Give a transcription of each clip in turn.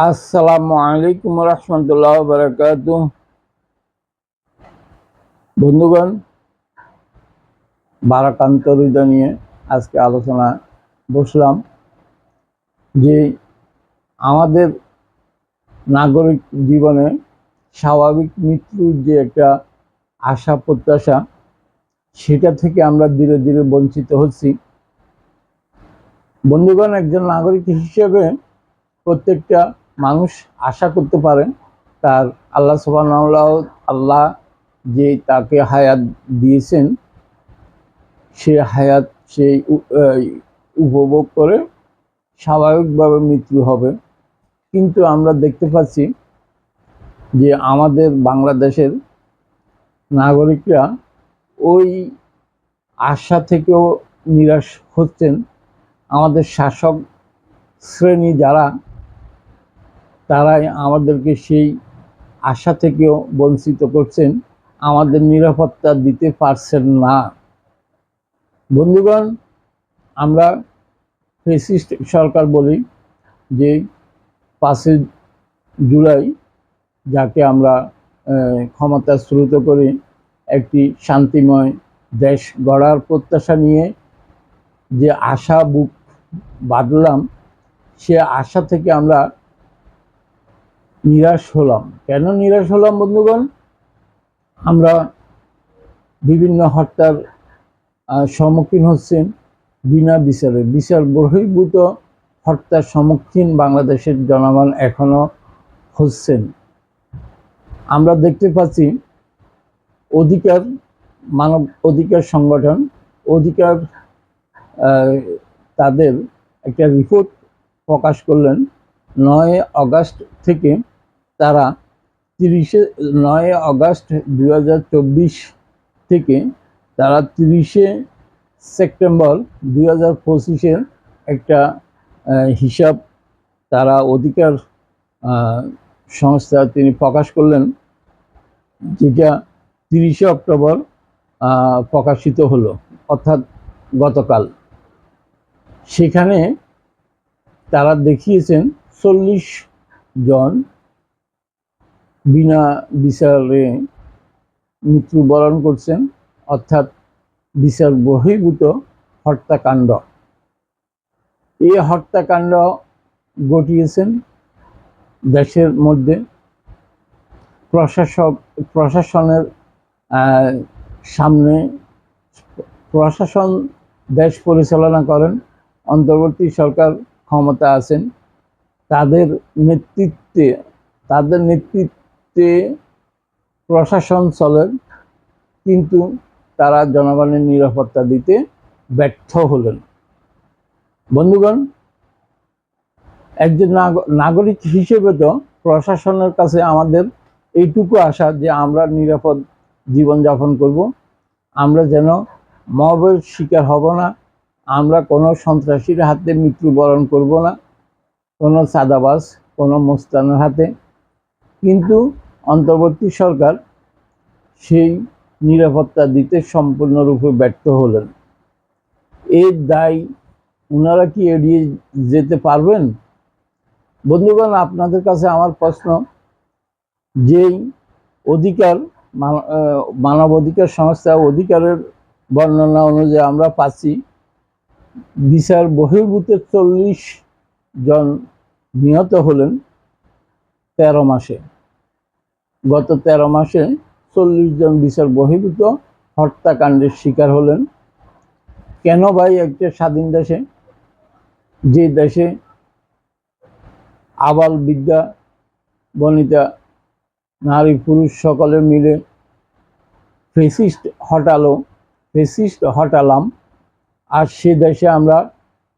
আসসালামু আলাইকুম রহমতুল্লাহ বারাকাতুহ। বন্ধুগণ, ভারাক্রান্ত হৃদয় নিয়ে আজকে আলোচনা বসলাম যে আমাদের নাগরিক জীবনে স্বাভাবিক মৃত্যুর যে একটা আশা প্রত্যাশা, সেটা থেকে আমরা ধীরে ধীরে বঞ্চিত হচ্ছি। বন্ধুগণ, একজন নাগরিক হিসেবে প্রত্যেকটা মানুষ আশা করতে পারে তার আল্লাহ সুবহানাহু আল্লাহ যে তাকে হায়াত দিয়েছেন, সে হায়াত সেই উপভোগ করে স্বাভাবিকভাবে মৃত্যু হবে। কিন্তু আমরা দেখতে পাচ্ছি যে আমাদের বাংলাদেশের নাগরিকরা ওই আশা থেকেও নিরাশ হচ্ছেন। আমাদের শাসক শ্রেণী যারা, তারাই আমাদেরকে সেই আশা থেকেও বঞ্চিত করছেন, আমাদের নিরাপত্তা দিতে পারছেন না। বন্ধুগণ, আমরা ফ্যাসিস্ট সরকার বলি যে 5 জুলাই যাকে আমরা ক্ষমতাচ্যুত করে একটি শান্তিময় দেশ গড়ার প্রত্যাশা নিয়ে যে আশা বুক বাঁধলাম, সে আশা থেকে আমরা নিরাশ হলাম। কেন নিরাশ হলাম বন্ধুগণ? আমরা বিভিন্ন হত্যার সম্মুখীন হচ্ছেন, বিনা বিচারে বিচার বহির্ভূত হত্যার সম্মুখীন বাংলাদেশের জনগণ এখনো হচ্ছেন। আমরা দেখতে পাচ্ছি অধিকার, মানব অধিকার সংগঠন অধিকার তাদের একটা রিপোর্ট প্রকাশ করলেন 9 আগস্ট থেকে। তারা 9 আগস্ট 2024 থেকে তারা 30 সেপ্টেম্বর 2025-এর একটা হিসাব তারা অধিকার সংস্থা তিনি প্রকাশ করলেন, যেটা 30 অক্টোবর প্রকাশিত হলো, অর্থাৎ গতকাল। সেখানে তারা দেখিয়েছেন 40 জন বিনা বিচারে মৃত্যুবরণ করছেন, অর্থাৎ বিচার বহির্ভূত হত্যাকাণ্ড। এই হত্যাকাণ্ড ঘটিয়েছেন দেশের মধ্যে প্রশাসনের সামনে। প্রশাসন দেশ পরিচালনা করেন, অন্তর্বর্তী সরকার ক্ষমতা আছেন, তাদের নেতৃত্বে প্রশাসন চলেন, কিন্তু তারা জনগণের নিরাপত্তা দিতে ব্যর্থ হলেন। বন্ধুগণ, একজন নাগরিক হিসেবে তো প্রশাসনের কাছে আমাদের এইটুকু আশা যে আমরা নিরাপদ জীবনযাপন করব, আমরা যেন মবের শিকার হব না, আমরা কোনো সন্ত্রাসীর হাতে মৃত্যুবরণ করব না, কোনো চাঁদাবাজ, কোনো মোস্তানের হাতে। কিন্তু অন্তর্বর্তী সরকার সেই নিরাপত্তা দিতে সম্পূর্ণরূপে ব্যর্থ হলেন। এর দায় ওনারা কি এড়িয়ে যেতে পারবেন? বন্ধুগণ, আপনাদের কাছে আমার প্রশ্ন, যেই অধিকার মানব অধিকার সংস্থা অধিকারের বর্ণনা অনুযায়ী আমরা পাচ্ছি বিচার বহির্ভূত 40 জন নিহত হলেন 13 মাসে। গত 13 মাসে 40 জন বিচার বহির্ভূত হত্যাকাণ্ডের শিকার হলেন। কেন ভাই? একটা স্বাধীন দেশে, যে দেশে আবাল বিদ্যা বনিতা নারী পুরুষ সকলে মিলে ফ্যাসিস্ট হটালাম, আর সে দেশে আমরা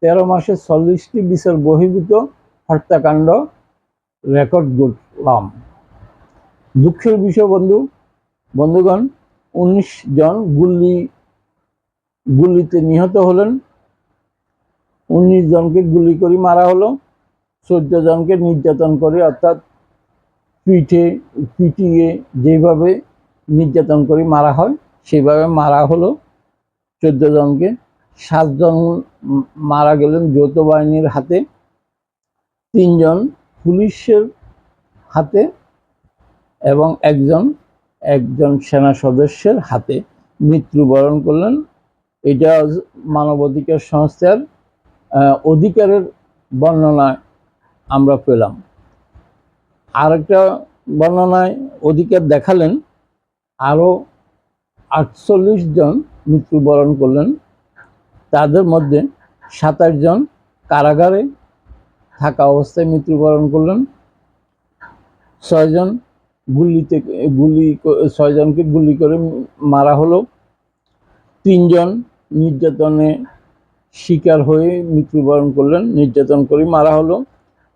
13 মাসে 40টি বিচার বহির্ভূত হত্যাকাণ্ড রেকর্ড করলাম। দুঃখের বিষয় বন্ধুগণ, 19 জন গুলিতে নিহত হলেন, 19 জনকে গুলি করে মারা হলো, 14 জনকে নির্যাতন করে, অর্থাৎ পিটিয়ে যেভাবে নির্যাতন করে মারা হয় সেভাবে মারা হলো 14 জনকে। 7 জন মারা গেলেন যৌথ বাহিনীর হাতে, 3 জন পুলিশের হাতে এবং একজন সেনা সদস্যের হাতে মৃত্যুবরণ করলেন। এটা মানবাধিকার সংস্থার অধিকারের বর্ণনায় আমরা পেলাম। আরেকটা বর্ণনায় অধিকার দেখালেন আরও 48 জন মৃত্যুবরণ করলেন। তাদের মধ্যে 27 জন কারাগারে থাকা অবস্থায় মৃত্যুবরণ করলেন। 6 জনকে গুলি করে মারা হলো। 3 জন নির্যাতনে শিকার হয়ে মৃত্যুবরণ করলেন, নির্যাতন করে মারা হলো।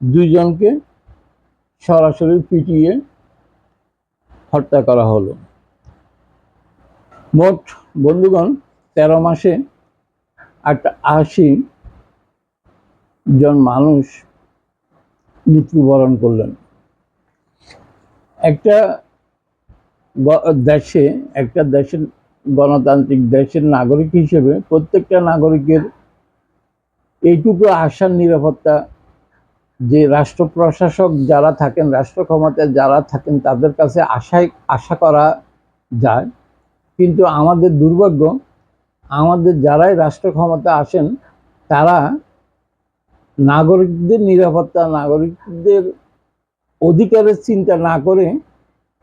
2 জনকে সরাসরি পিটিয়ে হত্যা করা হলো। মোট বন্ধুগণ 13 মাসে 88 জন মানুষ মৃত্যুবরণ করলেন। একটা দেশের গণতান্ত্রিক দেশের নাগরিক হিসেবে প্রত্যেকটা নাগরিকের এইটুকু আশার নিরাপত্তা যে রাষ্ট্র প্রশাসক যারা থাকেন, রাষ্ট্র ক্ষমতায় যারা থাকেন তাদের কাছে আশা করা যায়। কিন্তু আমাদের দুর্ভাগ্য, আমাদের যারাই রাষ্ট্র ক্ষমতা আসেন তারা নাগরিকদের নিরাপত্তা, নাগরিকদের অধিকারের চিন্তা না করে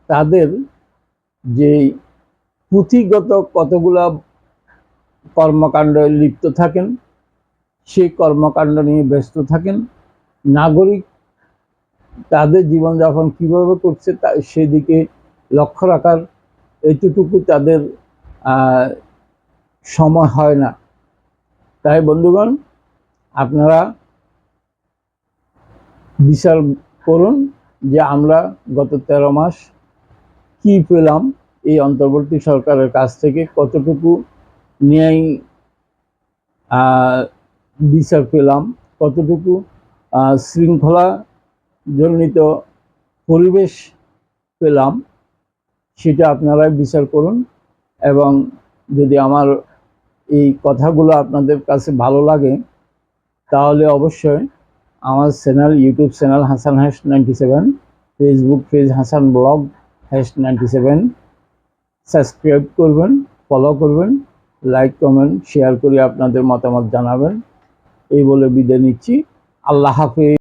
তাদের যে পুঁথিগত কতগুলা কর্মকাণ্ডে লিপ্ত থাকেন, সেই কর্মকাণ্ড নিয়ে ব্যস্ত থাকেন। নাগরিক তাদের জীবনযাপন কিভাবে করছে সেদিকে লক্ষ্য রাখার এতটুকু তাদের সময় হয় না। তাই বন্ধুগণ, আপনারা বিচার করুন যে আমরা গত 13 মাস কি পেলাম এই অন্তর্বর্তী সরকারের কাছ থেকে, কতটুকু ন্যায় বিচার পেলাম, কতটুকু শৃঙ্খলা জনিত পরিবেশ পেলাম, সেটা আপনারাই বিচার করুন। এবং যদি আমার এই কথাগুলো আপনাদের কাছে ভালো লাগে তাহলে অবশ্যই আমার channel, YouTube channel Hasan hash 97, Facebook page Hasan blog hash 97 subscribe করবেন, ফলো করবেন, লাইক কমেন্ট শেয়ার করে আপনাদের মতামত জানাবেন। এই বলে বিদায় নিচ্ছি। আল্লাহ হাফেজ।